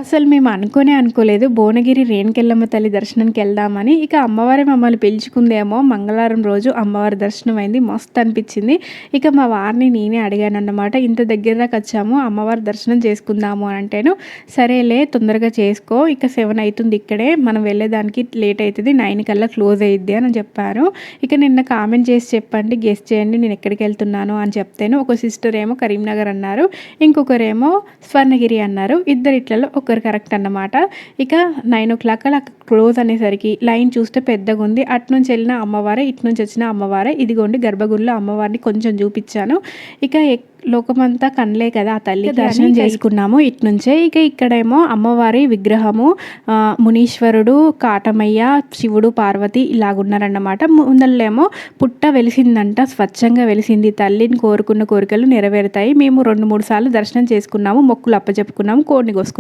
అసలు మేము అనుకోలేదు భువనగిరి రేణుకెళ్ళమ్మ తల్లి దర్శనానికి వెళ్దామని. ఇక అమ్మవారే మమ్మల్ని పిలుచుకుందేమో. మంగళవారం రోజు అమ్మవారి దర్శనం అయింది. మస్తు అనిపించింది. ఇక మా వారిని నేనే అడిగానన్నమాట. ఇంత దగ్గర దాకా వచ్చాము, అమ్మవారి దర్శనం చేసుకుందాము అని అంటేను, సరేలే తొందరగా చేసుకో, ఇక 7 అవుతుంది ఇక్కడే, మనం వెళ్ళేదానికి లేట్ అవుతుంది, 9 కల్లా క్లోజ్ అయ్యిద్ది అని చెప్పారు. ఇక నిన్న కామెంట్ చేసి చెప్పండి, గెస్ చేయండి నేను ఎక్కడికి వెళ్తున్నాను అని చెప్తేను, ఒక సిస్టర్ ఏమో కరీంనగర్ అన్నారు, ఇంకొకరేమో స్వర్ణగిరి అన్నారు. ఇట్లలో ఒకరు కరెక్ట్ అన్నమాట. ఇక 9 అలా క్లోజ్ అనేసరికి లైన్ చూస్తే పెద్దగా ఉంది. అటునుంచి వెళ్ళిన అమ్మవారే, ఇటు నుంచి వచ్చిన అమ్మవారే. ఇదిగోండి గర్భగుడిలో అమ్మవారిని కొంచెం చూపించాను. ఇక లోకమంతా కనలే కదా, ఆ తల్లి దర్శనం చేసుకున్నాము ఇటు నుంచే. ఇక ఇక్కడేమో అమ్మవారి విగ్రహము, మునీశ్వరుడు, కాటమయ్య, శివుడు, పార్వతి ఇలాగున్నారన్నమాట. ముందళ్ళేమో పుట్ట వెలిసిందంట, స్వచ్ఛంగా వెలిసింది. తల్లిని కోరుకున్న కోరికలు నెరవేరుతాయి. మేము 2-3 సార్లు దర్శనం చేసుకున్నాము, మొక్కులు అప్పచెప్పుకున్నాము, కోడిని కోసుకున్నాము.